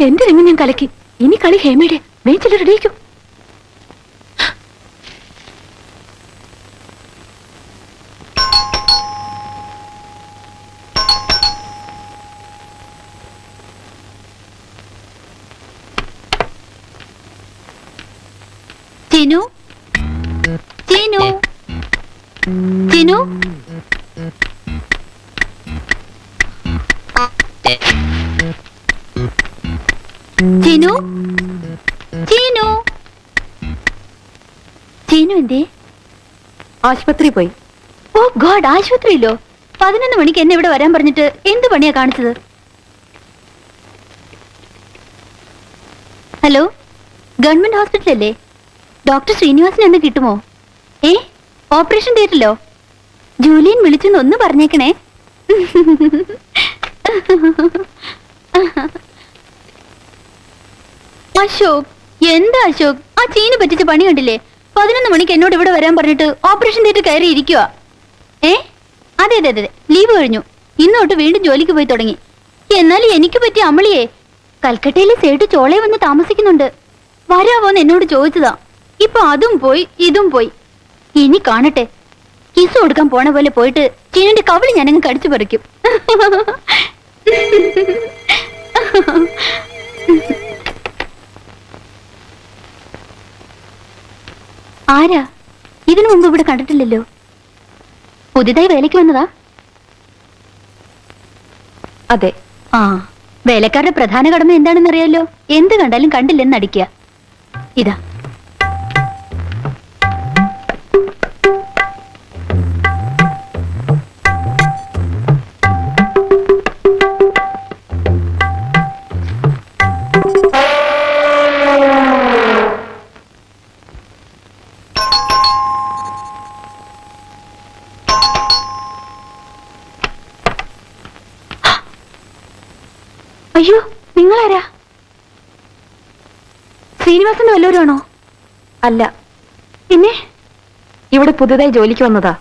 എന്റെ രംഗം ഞാൻ കലക്കി. ഇനി കളി ഹേമയുടെ. വേച്ചിൽ റെഡിയാക്കൂ. ജിനു, ജിനു, ജിനു, ജിനു, ജിനു, ജിനു എന്തേ? ആശുപത്രി പോയി. ഓ ഗോഡ്, ആശുപത്രിയില്ലോ? 11 മണിക്ക് എന്നെ ഇവിടെ വരാൻ പറഞ്ഞിട്ട് എന്ത് പണിയാ കാണിച്ചത്? ഹലോ, ഗവൺമെന്റ് ഹോസ്പിറ്റൽ അല്ലേ? ഡോക്ടർ ശ്രീനിവാസൻ എന്ന് കിട്ടുമോ? ഓപ്പറേഷൻ തിയേറ്ററിലോ? ജൂലിയൻ വിളിച്ചെന്ന് ഒന്ന് പറഞ്ഞേക്കണേ. അശോക്, എന്താ അശോക്, ആ ചീന് പറ്റിച്ച പണി കണ്ടില്ലേ? 11 മണിക്ക് എന്നോട് ഇവിടെ വരാൻ പറഞ്ഞിട്ട് ഓപ്പറേഷൻ തിയേറ്റർ കയറി ഇരിക്കുക. അതെ അതെ അതെ, ലീവ് കഴിഞ്ഞു. ഇന്നോട്ട് വീണ്ടും ജോലിക്ക് പോയി തുടങ്ങി. എന്നാൽ എനിക്ക് പറ്റിയ അമളിയെ കൽക്കട്ടയിലെ സേട്ട് ചോളയെ വന്ന് താമസിക്കുന്നുണ്ട്. വരാവോന്ന് എന്നോട് ചോദിച്ചതാ. ഇപ്പൊ അതും പോയി ഇതും പോയി. ഇനി കാണട്ടെ, കിസ് കൊടുക്കാൻ പോണ പോലെ പോയിട്ട് ചീനിന്റെ കവിളി ഞാനങ്ങ് കടിച്ചു പറിക്കും. ആരാ? ഇതിനു മുമ്പ് ഇവിടെ കണ്ടിട്ടില്ലല്ലോ. പുതിയതായി വേലയ്ക്ക് വന്നതാ? അതെ. ആ, വേലക്കാരുടെ പ്രധാന കടമ എന്താണെന്ന് അറിയാലോ. എന്ത് കണ്ടാലും കണ്ടില്ലെന്ന് അടിക്കുക. ഇതാ. അയ്യോ, നിങ്ങളാരാ? ശ്രീനിവാസന്റെ വല്ലവരാണോ? അല്ല, പിന്നെ ഇവിടെ പുതുതായി ജോലിക്ക് വന്നതാ.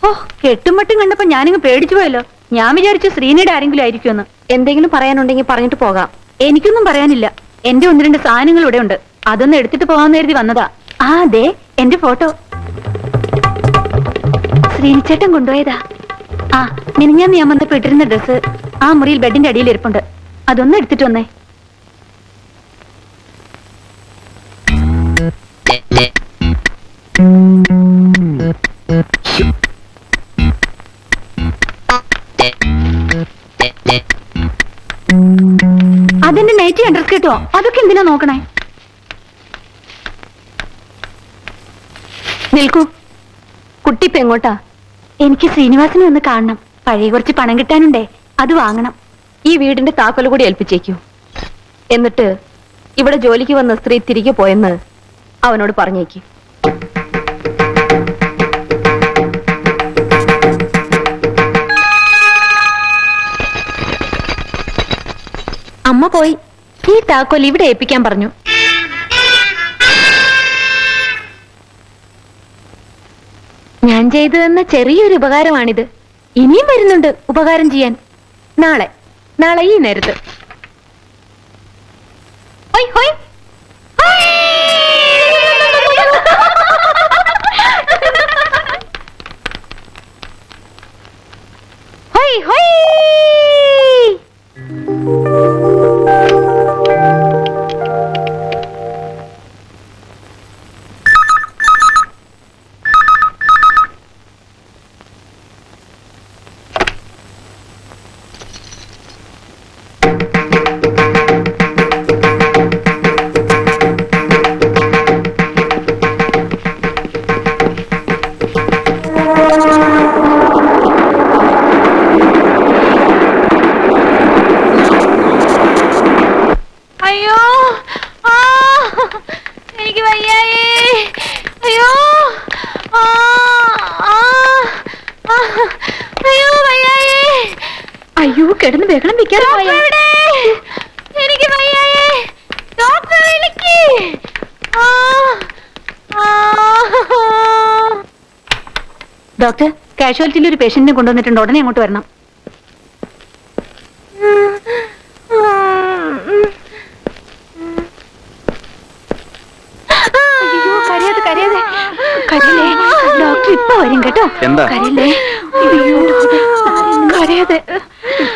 ഓ, കെട്ടുമട്ടും കണ്ടപ്പോ ഞാനിങ്ങ് പേടിച്ചു പോയല്ലോ. ഞാൻ വിചാരിച്ചു ശ്രീനിയുടെ ആരെങ്കിലും ആയിരിക്കുമെന്ന്. എന്തെങ്കിലും പറയാനുണ്ടെങ്കിൽ പറഞ്ഞിട്ട് പോകാം. എനിക്കൊന്നും പറയാനില്ല. എന്റെ 1-2 സാധനങ്ങൾ ഇവിടെ ഉണ്ട്. അതൊന്ന് എടുത്തിട്ട് പോകാന്ന് കരുതി വന്നതാ. ആ അതെ, എന്റെ ഫോട്ടോ ശ്രീനിച്ചേട്ടൻ കൊണ്ടുപോയതാ. ആ, മിനിഞ്ഞാന്ന് ഞാൻ വന്നപ്പോ ഇട്ടിരുന്ന ഡ്രസ്സ് ആ മുറിയിൽ ബെഡിന്റെ അടിയിൽ ഇരിപ്പുണ്ട്. അതൊന്ന് എടുത്തിട്ട് വന്നേ. അതെന്റെ നൈറ്റി അണ്ടർസ് കേട്ടോ. അതൊക്കെ എന്തിനാ നോക്കണേ? നിൽക്കൂ. കുട്ടിപ്പ എങ്ങോട്ടാ? എനിക്ക് ശ്രീനിവാസനെ ഒന്ന് കാണണം. പഴയ കുറച്ച് പണം കിട്ടാനുണ്ടേ, അത് വാങ്ങണം. ഈ വീടിന്റെ താക്കോല് കൂടി ഏൽപ്പിച്ചേക്കൂ. എന്നിട്ട് ഇവിടെ ജോലിക്ക് വന്ന സ്ത്രീ തിരികെ പോയെന്ന് അവനോട് പറഞ്ഞേക്ക്. അമ്മ പോയി. ഈ താക്കോൽ ഇവിടെ ഏൽപ്പിക്കാൻ പറഞ്ഞു. ഞാൻ ചെയ്തു തന്ന ചെറിയൊരു ഉപകാരമാണിത്. ഇനിയും വരുന്നുണ്ട് ഉപകാരം ചെയ്യാൻ. നാളെ ഈ നേരത്ത്. ഹോയ് ഹോയ് ഹോയ് ഹോയ്. അയ്യോ, കിടന്ന് ബഹളം വെക്കാതെ ഡോക്ടർ, കാഷ്വാലിറ്റിയിൽ ഒരു പേഷ്യന്റിനെ കൊണ്ടുവന്നിട്ടുണ്ട്. ഉടനെ അങ്ങോട്ട് വരണം. ഡോക്ടർ ഇപ്പൊ വരും കേട്ടോ. എന്താ? കരയല്ലേ? അയ്യോ, കരയാതെ.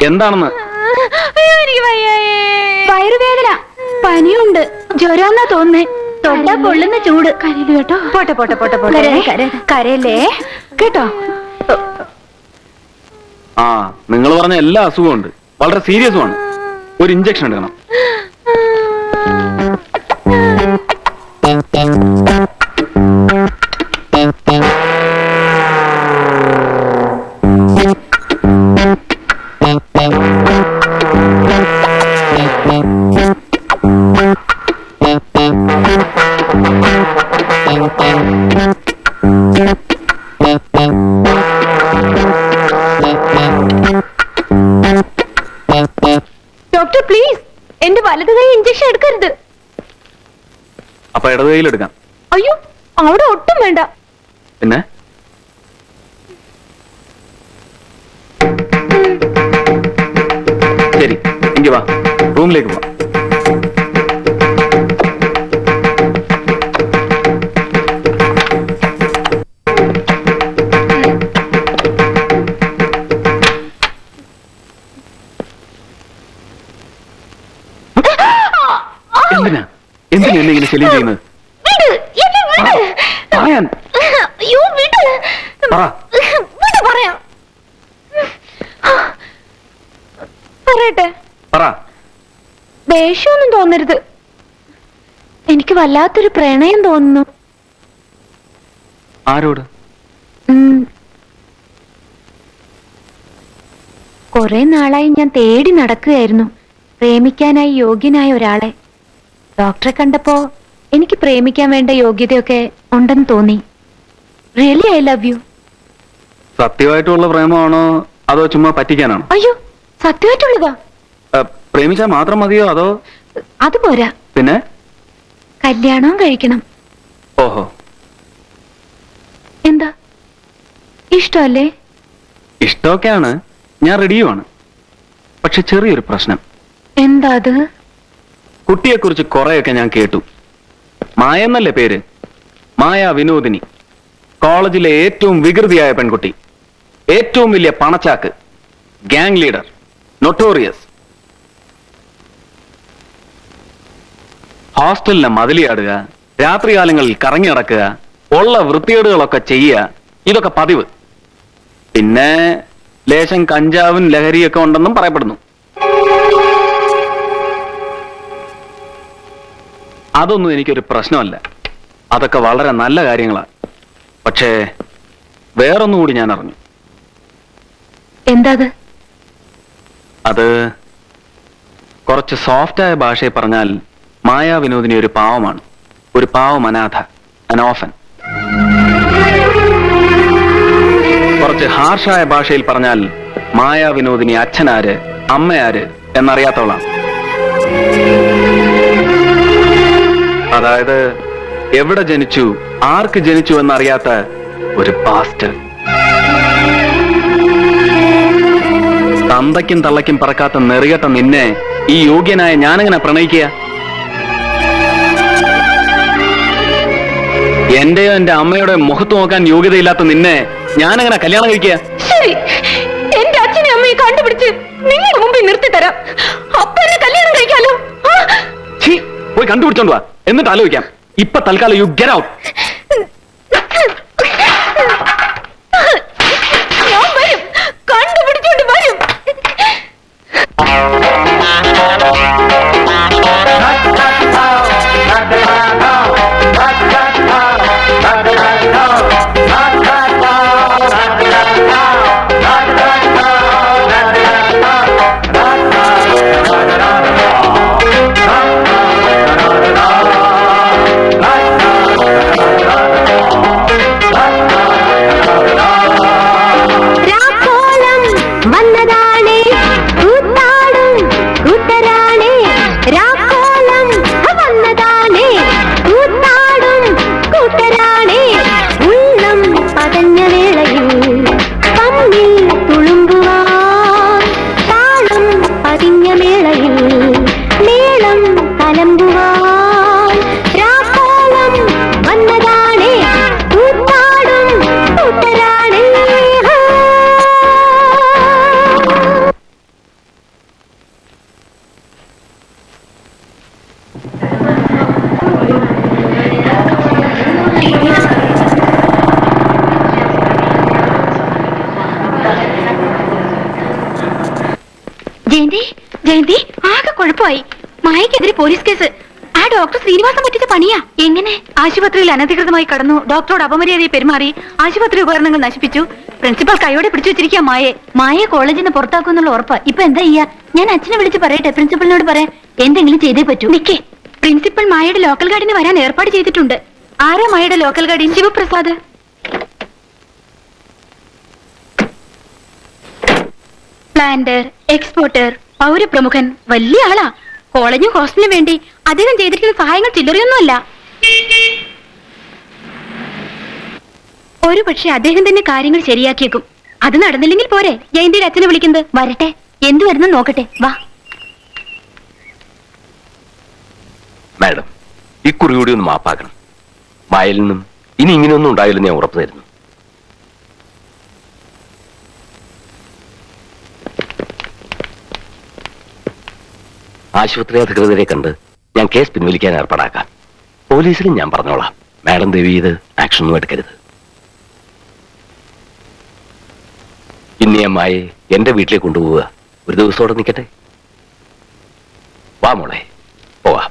എന്താണെന്ന്? അയ്യോ, എനിക്ക് വയ്യായേ. വയറുവേദന, പനിയുണ്ട്, ജ്വരാന്നാ തോന്നുന്നേ. തൊട്ടാ പൊള്ളുന്ന ചൂട്. കരയില് കേട്ടോ. പോട്ടെ പോട്ടെ പോട്ടെ പോട്ടെ. കരയല്ലേ കേട്ടോ. ആ, നിങ്ങൾ പറഞ്ഞ എല്ലാ അസുഖവും ഉണ്ട്, വളരെ സീരിയസുമാണ്. ഒരു ഇഞ്ചക്ഷൻ എടുക്കണം. ഡോക്ടർ പ്ലീസ്, എന്റെ വലത് കൈ ഇഞ്ചക്ഷൻ എടുക്കരുത്. അപ്പൊ ഇടത് കൈയിലെടുക്കാം. അയ്യോ, അവിടെ ഒട്ടും വേണ്ട. പിന്നെ ശരി, എങ്കി വാ, റൂമിലേക്ക് പോവാം. എന്തിനാ എന്തിനാ എന്നെ ഇങ്ങനെ ശല്യം ചെയ്യുന്നത്? പറയാൻ പറ. പറയാം, പറയട്ടെ. പറ. ദേഷ്യമൊന്നും തോന്നരുത്. എനിക്ക് വല്ലാത്തൊരു പ്രണയം തോന്നുന്നു. ആരോട്? കുറെ നാളായി ഞാൻ തേടി നടക്കുകയായിരുന്നു പ്രേമിക്കാനായി യോഗ്യനായ ഒരാളെ. ഡോക്ടറെ കണ്ടപ്പോ എനിക്ക് പ്രേമിക്കാൻ വേണ്ട യോഗ്യതയൊക്കെ ഉണ്ടെന്ന് തോന്നി. Really I love you. സത്യമായിട്ടുള്ള പ്രേമമാണോ അതോ ചുമ്മാ പറ്റിക്കാനാണോ? അയ്യോ, സത്യമായിട്ടുള്ളതാ. പ്രേമിച്ചാൽ മാത്രം മതിയോ അതോ? അത് പോരാ, പിന്നെ കല്യാണവും കഴിക്കണം. ഓഹോ, എന്താ, ഇഷ്ടമല്ലേ? ഇഷ്ടമൊക്കെയാണ്, ഞാൻ റെഡിയുമാണ്. പക്ഷെ ചെറിയൊരു പ്രശ്നം. എന്താ അത്? കുട്ടിയെക്കുറിച്ച് കുറെയൊക്കെ ഞാൻ കേട്ടു. മായ എന്നല്ലേ പേര്? മായ വിനോദിനി. കോളേജിലെ ഏറ്റവും വികൃതിയായ പെൺകുട്ടി, ഏറ്റവും വലിയ പണച്ചാക്ക്, ഗ്യാങ് ലീഡർ, നൊട്ടോറിയസ്. ഹോസ്റ്റലിനെ മതിലിയാടുക, രാത്രികാലങ്ങളിൽ കറങ്ങി നടക്കുക, ഉള്ള വൃത്തികേടുകളൊക്കെ ചെയ്യുക, ഇതൊക്കെ പതിവ്. പിന്നെ ലേശം കഞ്ചാവും ലഹരിയൊക്കെ ഉണ്ടെന്നും പറയപ്പെടുന്നു. അതൊന്നും എനിക്കൊരു പ്രശ്നമല്ല, അതൊക്കെ വളരെ നല്ല കാര്യങ്ങളാണ്. പക്ഷേ വേറൊന്നുകൂടി ഞാൻ അറിഞ്ഞു. എന്താ അത് കുറച്ച് സോഫ്റ്റായ ഭാഷയിൽ പറഞ്ഞാൽ മായാ വിനോദിനി ഒരു പാവമാണ്, ഒരു പാവം അനാഥ, അനോഫൻ. കുറച്ച് ഹാർഷായ ഭാഷയിൽ പറഞ്ഞാൽ മായാ വിനോദിനി അച്ഛനാര് അമ്മയാര് എന്നറിയാത്തവളാണ്. അതായത് എവിടെ ജനിച്ചു, ആർക്ക് ജനിച്ചു എന്നറിയാത്ത ഒരു ബാസ്റ്റർ. തന്തയ്ക്കും തള്ളയ്ക്കും പറക്കാത്ത നെറികെട്ട നിന്നെ ഈ യോഗ്യനായ ഞാനെങ്ങനെ പ്രണയിക്കുക? എന്റെയോ എന്റെ അമ്മയുടെ മുഖത്ത് നോക്കാൻ യോഗ്യതയില്ലാത്ത നിന്നെ ഞാനെങ്ങനെ കല്യാണം കഴിക്കുക? ശരി, എന്റെ അച്ഛനെ അമ്മയെ കണ്ടുപിടിച്ച് നിങ്ങളുടെ മുമ്പിൽ നിർത്തി തരാം. അപ്പൊ എന്നെ കല്യാണം കഴിക്കാലോ. പോയി കണ്ടുപിടിച്ചോണ്ട് വാ, എന്നിട്ട് ആലോചിക്കാം. ഇപ്പൊ തൽക്കാലം യു ഗെറ്റ് ഔട്ട്. ഞാൻ വരും, കണ്ടുപിടിച്ചോണ്ട് വരും. ജയന്തി ആകെ കുഴപ്പമായി. മായക്കെതിരെ പോലീസ് കേസ്. ആ ഡോക്ടർ ശ്രീനിവാസൻ പറ്റിച്ച പണിയാ. എങ്ങനെ? ആശുപത്രിയിൽ അനധികൃതമായി കടന്നു, ഡോക്ടറോട് അപമര്യാദയെ പെരുമാറി, ആശുപത്രി ഉപകരണങ്ങൾ നശിപ്പിച്ചു. പ്രിൻസിപ്പൽ കൈയോടെ പിടിച്ചു വെച്ചിരിക്കുക മായയെ കോളേജിൽ നിന്ന് പുറത്താക്കുന്നുള്ള ഉറപ്പ്. ഇപ്പൊ എന്താ ചെയ്യാ? ഞാൻ അച്ഛനെ വിളിച്ച് പറയട്ടെ, പ്രിൻസിപ്പലിനോട് പറയാൻ. എന്തെങ്കിലും ചെയ്തേ പറ്റൂ. നിക്കേ, പ്രിൻസിപ്പൽ മായയുടെ ലോക്കൽ ഗാർഡിന് വരാൻ ഏർപ്പാട് ചെയ്തിട്ടുണ്ട്. ആരാ മായയുടെ local guardian? Shivaprasad. Planter, exporter, പൗരപ്രമുഖൻ, വലിയ ആളാ. കോളേജും ഹോസ്റ്റലിനും വേണ്ടി അദ്ദേഹം ചെയ്തിരിക്കുന്ന സഹായങ്ങൾ ചില്ലറയൊന്നുമല്ല. ഒരു പക്ഷെ അദ്ദേഹം തന്നെ കാര്യങ്ങൾ ശരിയാക്കിയേക്കും. അത് നടന്നില്ലെങ്കിൽ പോരെ ജയന്തിയുടെ അച്ഛനെ വിളിക്കുന്നത്? വരട്ടെ, എന്തു വരുന്നു നോക്കട്ടെ. വാ. മാഡം, ഇക്കുറി കൂടി ഒന്ന് മാപ്പാക്കണം. മായയിൽ നിന്നും ഇനി ഇങ്ങനെയൊന്നും ഉണ്ടായില്ലെന്ന് ഞാൻ ഉറപ്പു തരുന്നു. ആശുപത്രി അധികൃതരെ കണ്ട് ഞാൻ കേസ് പിൻവലിക്കാൻ ഏർപ്പാടാക്കാം. പോലീസിലും ഞാൻ പറഞ്ഞോളാം. മാഡം ദേവി ഇത് ആക്ഷൻ ഒന്നും എടുക്കരുത്. ഇനി ഞാൻ മായെ എന്റെ വീട്ടിലേക്ക് കൊണ്ടുപോവുക. ഒരു ദിവസത്തോടെ നിൽക്കട്ടെ. വാ മോളെ, പോവാം.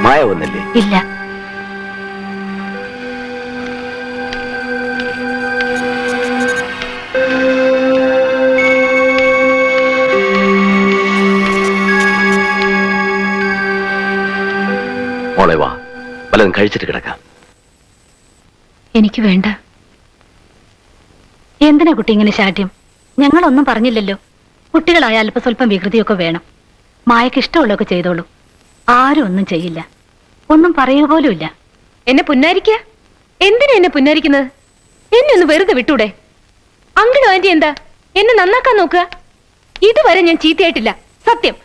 മായ വന്നില്ലേ? ഇല്ല. മോളെ വാ, വല്ലതും കഴിച്ചിട്ട് കിടക്കാം. എനിക്ക് വേണ്ട. എന്തിനാ കുട്ടി ഇങ്ങനെ ശാഠ്യം? ഞങ്ങളൊന്നും പറഞ്ഞില്ലല്ലോ. കുട്ടികളായ അല്പസ്വല്പം വികൃതിയൊക്കെ വേണം. മായക്ക് ഇഷ്ടമുള്ളതൊക്കെ ചെയ്തോളൂ. ആരും ഒന്നും ചെയ്യില്ല. ഒന്നും പറയുക പോലുമില്ല. എന്നെ പുന്നാരിക്ക? എന്തിനാ എന്നെ പുന്നാരിക്കുന്നത്? എന്നെ ഒന്ന് വെറുതെ വിട്ടൂടെ? അങ്കിളും ആന്റി എന്താ എന്നെ നന്നാക്കാൻ നോക്കുക? ഇതുവരെ ഞാൻ ചീത്തയായിട്ടില്ല, സത്യം.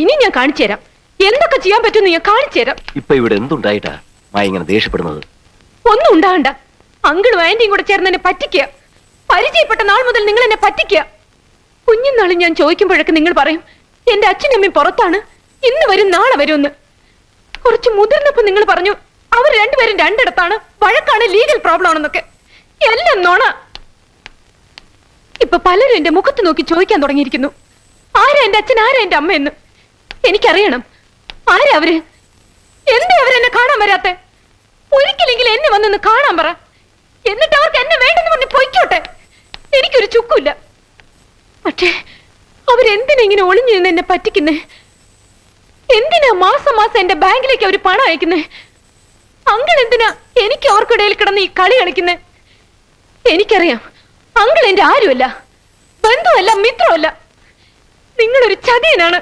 ഇനി ഞാൻ കാണിച്ചു തരാം എന്തൊക്കെ ചെയ്യാൻ പറ്റുമെന്ന്. ഞാൻ കാണിച്ചു തരാം. ഇപ്പൊ ഇവിടെ എന്തുണ്ടായിട്ടാ മായ ഇങ്ങനെ ദേഷ്യപ്പെടുന്നത്? ഒന്നും ഉണ്ടാകണ്ട. അങ്കിളും ആന്റിയും കൂടെ ചേർന്ന് എന്നെ പറ്റിക്കുക. പരിചയപ്പെട്ട നാൾ മുതൽ നിങ്ങൾ എന്നെ പറ്റിക്കുക. കുഞ്ഞുനാളും ഞാൻ ചോദിക്കുമ്പോഴൊക്കെ നിങ്ങൾ പറയും എന്റെ അച്ഛനും അമ്മയും പുറത്താണ്, ഇന്ന് വരും നാളെ വരുമെന്ന്. കുറച്ച് മുതിർന്നപ്പോ നിങ്ങൾ പറഞ്ഞു അവർ രണ്ടുപേരും രണ്ടിടത്താണ്, വഴക്കാണ്, ലീഗൽ പ്രോബ്ലം ആണെന്നൊക്കെ. എല്ലാം നോണ. ഇപ്പൊ പലരും എന്റെ മുഖത്ത് നോക്കി ചോദിക്കാൻ തുടങ്ങിയിരിക്കുന്നു, ആരാ എന്റെ അച്ഛൻ, ആരാ എന്റെ അമ്മ എന്ന്. എനിക്കറിയണം ആരാ അവര്. എന്താ അവരെന്നെ കാണാൻ വരാത്തെ? ഒരിക്കലെങ്കിലും എന്നെ വന്നൊന്ന് കാണാൻ പറ. എന്നിട്ട് അവർക്ക് എന്നെ വേണ്ടെന്ന് പറഞ്ഞ് പൊയ്ക്കോട്ടെ, എനിക്കൊരു ചുക്കില്ല. പക്ഷേ അവരെന്തിനാ ഇങ്ങനെ ഒളിഞ്ഞു നിന്ന് എന്നെ പറ്റിക്കുന്നേ? എന്തിനാ മാസം മാസം എന്റെ ബാങ്കിലേക്ക് അവര് പണം അയക്കുന്നേ? അങ്കിൾ എന്തിനാ എനിക്ക് അവർക്കിടയിൽ കിടന്ന് ഈ കളി കളിക്കുന്നേ? എനിക്കറിയാം അങ്കിൾ എന്റെ ആരുമല്ല, ബന്ധുവല്ല, മിത്രമല്ല. നിങ്ങളൊരു ചതിയനാണ്,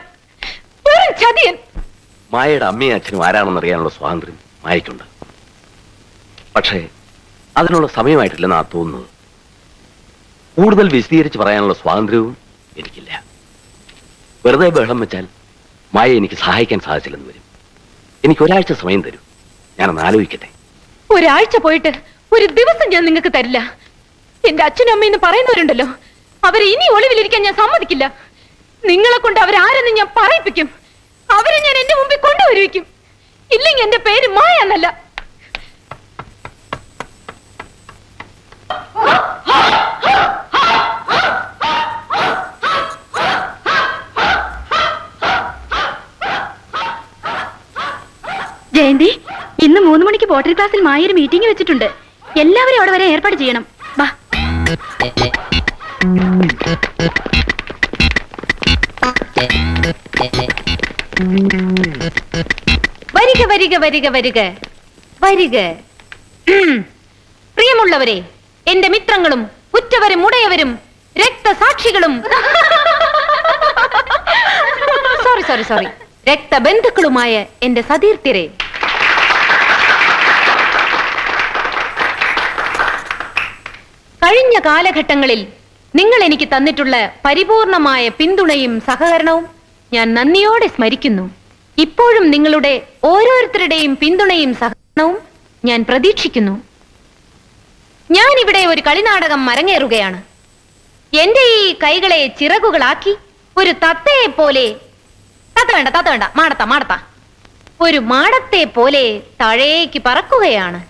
വെറും ചതിയൻ. മായയുടെ അമ്മയും അച്ഛനും ആരാണെന്ന് അറിയാനുള്ള സ്വാതന്ത്ര്യം മായയ്ക്കുണ്ട്. പക്ഷേ അതിനുള്ള സമയമായിട്ടില്ലെന്നാ തോന്നുന്നത്. കൂടുതൽ വിശദീകരിച്ച് പറയാനുള്ള സ്വാതന്ത്ര്യവും എനിക്കില്ല. വെറുതെ ബഹളം വെച്ചാൽ മായ എനിക്ക് സഹായിക്കാൻ സാധിച്ചില്ലെന്ന് വരും. എനിക്ക് ഒരാഴ്ച സമയം തരൂ, ഞാനൊന്ന് ആലോചിക്കട്ടെ. ഒരാഴ്ച പോയിട്ട് ഒരു ദിവസം ഞാൻ നിങ്ങൾക്ക് തരില്ല. എന്റെ അച്ഛനും അമ്മയെന്ന് പറയുന്നവരുണ്ടല്ലോ, അവരെ ഇനി ഒളിവിലിരിക്കാൻ ഞാൻ സമ്മതിക്കില്ല. നിങ്ങളെ കൊണ്ട് അവരാരെന്ന് ഞാൻ പറയിപ്പിക്കും. അവരെ ഞാൻ എന്റെ മുമ്പിൽ കൊണ്ടുവരുവിക്കും. ഇല്ലെങ്കിൽ എന്റെ പേര് മായ എന്നല്ല. ജയന്തി, ഇന്ന് 3 മണിക്ക് ബോട്ടൽ ക്ലാസ്സിൽ മായൊരു മീറ്റിംഗ് വെച്ചിട്ടുണ്ട്. എല്ലാവരും അവിടെ വരെ ഏർപ്പാട് ചെയ്യണം. വാ. വരിക വരിക വരിക വരിക വരിക. പ്രിയമുള്ളവരെ, എന്റെ മിത്രങ്ങളും ഉറ്റവരും ഉടയവരും രക്തസാക്ഷികളും സോറി രക്തബന്ധുക്കളുമായ എന്റെ സതീർത്ഥ്യരെ, കഴിഞ്ഞ കാലഘട്ടങ്ങളിൽ നിങ്ങൾ എനിക്ക് തന്നിട്ടുള്ള പരിപൂർണമായ പിന്തുണയും സഹകരണവും ഞാൻ നന്ദിയോടെ സ്മരിക്കുന്നു. ഇപ്പോഴും നിങ്ങളുടെ ഓരോരുത്തരുടെയും പിന്തുണയും സഹകരണവും ഞാൻ പ്രതീക്ഷിക്കുന്നു. ഞാൻ ഇവിടെ ഒരു കളിനാടകം അരങ്ങേറുകയാണ്. എന്റെ ഈ കൈകളെ ചിറകുകളാക്കി ഒരു തത്തയെ പോലെ, തത്ത വേണ്ട, മാടത്ത, ഒരു മാടത്തെ പോലെ താഴേക്ക് പറക്കുകയാണ്.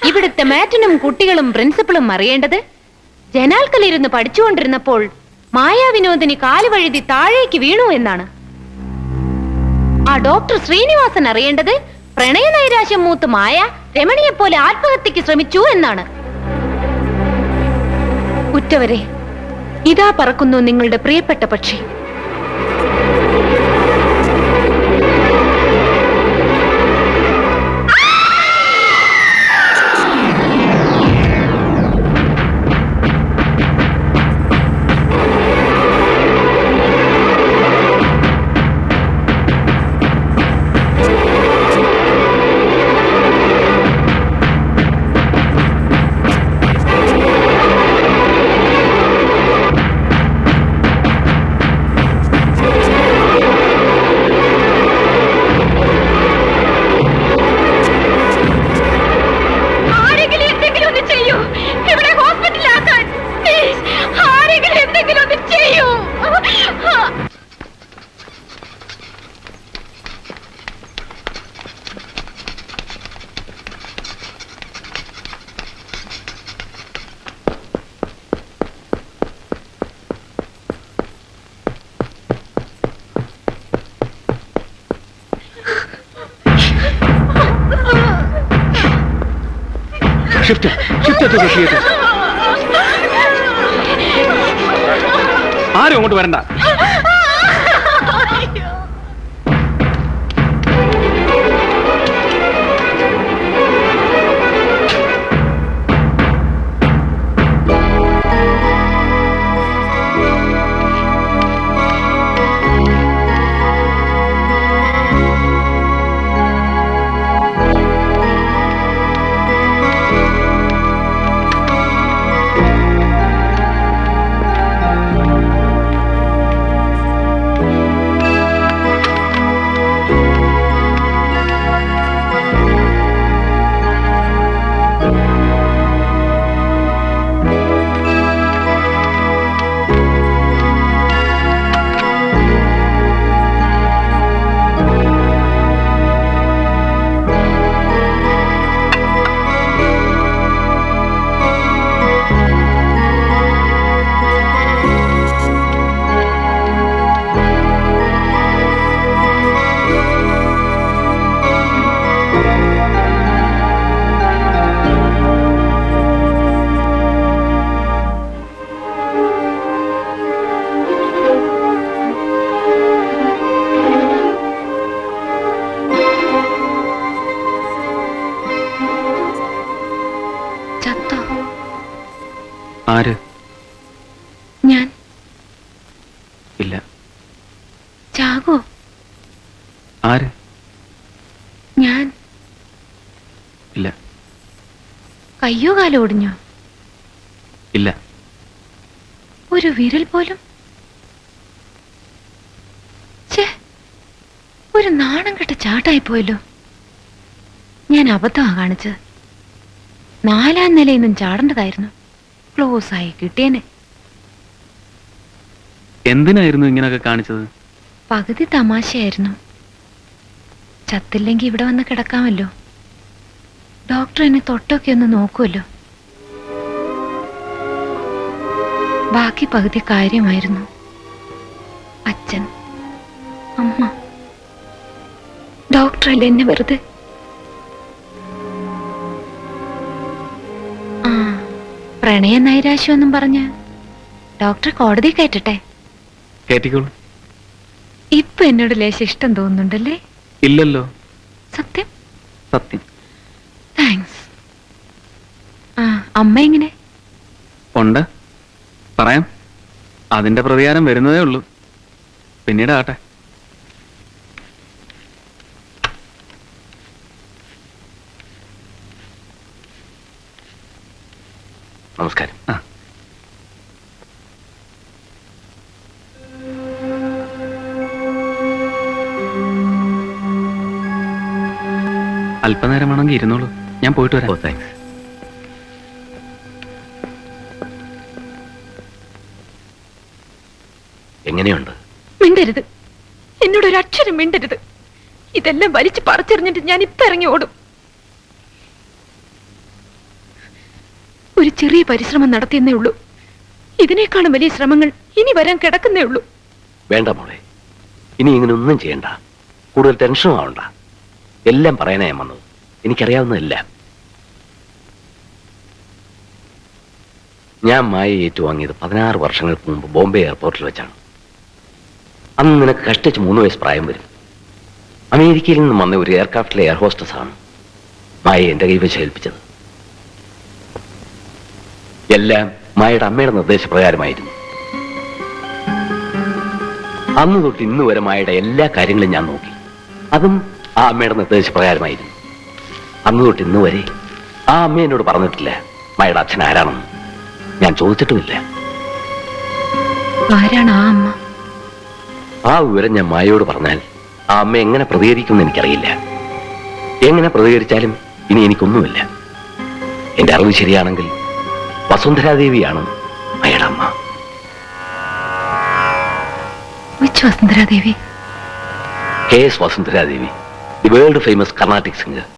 ഇവിടുത്തെ മാറ്റിനും കുട്ടികളും പ്രിൻസിപ്പളും അറിയേണ്ടത്, ജനാൽക്കലിരുന്ന് പഠിച്ചുകൊണ്ടിരുന്നപ്പോൾ മായാവിനോദിനി കാലുവഴുതി താഴേക്ക് വീണു എന്നാണ്. ആ ഡോക്ടർ ശ്രീനിവാസൻ അറിയേണ്ടത്, പ്രണയനൈരാശ്യം മൂത്ത് മായ രമണിയെ പോലെ ആത്മഹത്യക്ക് ശ്രമിച്ചു എന്നാണ്. ഉറ്റവരെ, ഇതാ പറക്കുന്നു നിങ്ങളുടെ പ്രിയപ്പെട്ട പക്ഷി. ഷിഫ്റ്റ് ആരും അങ്ങോട്ട് വരണ്ട. ആര്? ഞാൻ. ഇല്ല. ചാകോ? ആര്? ഞാൻ. ഇല്ല. കയ്യോ കാലോ ഒടിഞ്ഞോ? ഇല്ല. ഒരു വിരൽ പോലും? ഒരു നാണം കെട്ട ചാട്ടായി പോയല്ലോ. ഞാൻ അബദ്ധമാ കാണിച്ചത്. 4ാം നിലയിൽ നിന്നും ചാടേണ്ടതായിരുന്നു. ക്ലോസ് ആയി കിട്ടിയേനെ. എന്തിനായിരുന്നു ഇങ്ങനെയൊക്കെ കാണിച്ചത്? പകുതി തമാശയായിരുന്നു. ചത്തില്ലെങ്കിൽ ഇവിടെ വന്ന് കിടക്കാമല്ലോ. ഡോക്ടർ എന്നെ തൊട്ടൊക്കെ ഒന്ന് നോക്കുമല്ലോ. ബാക്കി പകുതി കാര്യമായിരുന്നു. അച്ഛൻ, അമ്മ, ഡോക്ടറല്ലേ എന്നെ വെറുതെ. ആ, പ്രണയ നൈരാശ്യം പറഞ്ഞ് ഡോക്ടർ കോടതി കയറ്റട്ടെ. കേട്ടിക്കോളൂ. ഇപ്പൊ എന്നോട് ലേശം ഇഷ്ടം തോന്നുന്നുണ്ടല്ലേ? ഇല്ലല്ലോ. സത്യം? സത്യം. താങ്ക്സ്. ആ, അമ്മ എങ്ങനെ? ഉണ്ട്, പറയാം. അതിന്റെ പ്രതികാരം വരുന്നതേ ഉള്ളൂ. പിന്നീട് ആട്ടെ. നമസ്കാരം. അല്പനേരം വേണമെങ്കിൽ ഇരുന്നോളൂ, ഞാൻ പോയിട്ട് വരാം. താങ്ക്സ്. എങ്ങനെയുണ്ട്? മിണ്ടരുത്, എന്നോട് ഒരു അക്ഷരം മിണ്ടരുത്. ഇതെല്ലാം വലിച്ചു പറിച്ചെറിഞ്ഞിട്ട് ഞാൻ ഇപ്പൊ ഇറങ്ങി ഓടും. ഒരു ചെറിയ പരിശ്രമം നടത്തിയെന്നേ ഉള്ളൂ. ഇതിനേക്കാളും വലിയ ശ്രമങ്ങൾ ഇനി വരാൻ കിടക്കുന്നേ ഉള്ളൂ. വേണ്ട മോളെ, ഇനി ഇങ്ങനെ ഒന്നും ചെയ്യണ്ട. കൂടുതൽ ടെൻഷനും ആവണ്ട. എല്ലാം പറയാനാ ഞാൻ വന്നത്. എനിക്കറിയാവുന്നതെല്ലാം. ഞാൻ മായയെ ഏറ്റുവാങ്ങിയത് 16 വർഷങ്ങൾക്ക് മുമ്പ് ബോംബെ എയർപോർട്ടിൽ വെച്ചാണ്. അന്ന് നിനക്ക് കഷ്ടിച്ച് 3 വയസ്സ് പ്രായം വരും. അമേരിക്കയിൽ നിന്നും വന്ന ഒരു എയർക്രാഫ്റ്റിലെ എയർ ഹോസ്റ്റസ് ആണ് മായയെ എന്റെ കൈവശം ഏൽപ്പിച്ചത്. എല്ലാം മായയുടെ അമ്മയുടെ നിർദ്ദേശപ്രകാരമായിരുന്നു. അന്ന് തൊട്ട് ഇന്ന് വരെ മായയുടെ എല്ലാ കാര്യങ്ങളും ഞാൻ നോക്കി. അതും ആ അമ്മയുടെ നിർദ്ദേശപ്രകാരമായിരുന്നു. അന്ന് തൊട്ട് ഇന്ന് വരെ ആ അമ്മ എന്നോട് പറഞ്ഞിട്ടില്ല മായയുടെ അച്ഛൻ ആരാണെന്ന്. ഞാൻ ചോദിച്ചിട്ടുമില്ല. ആരാണ് ആ അമ്മ? ആ വിവരം ഞാൻ മായയോട് പറഞ്ഞാൽ ആ അമ്മ എങ്ങനെ പ്രതികരിക്കുമെന്ന് എനിക്കറിയില്ല. എങ്ങനെ പ്രതികരിച്ചാലും ഇനി എനിക്കൊന്നുമില്ല. എന്റെ അറിവ് ശരിയാണെങ്കിൽ വസുന്ധരാദേവിയാണ് മായയുടെ അമ്മ. Vasundharadevi? K S Vasundharadevi, the world famous Carnatic singer.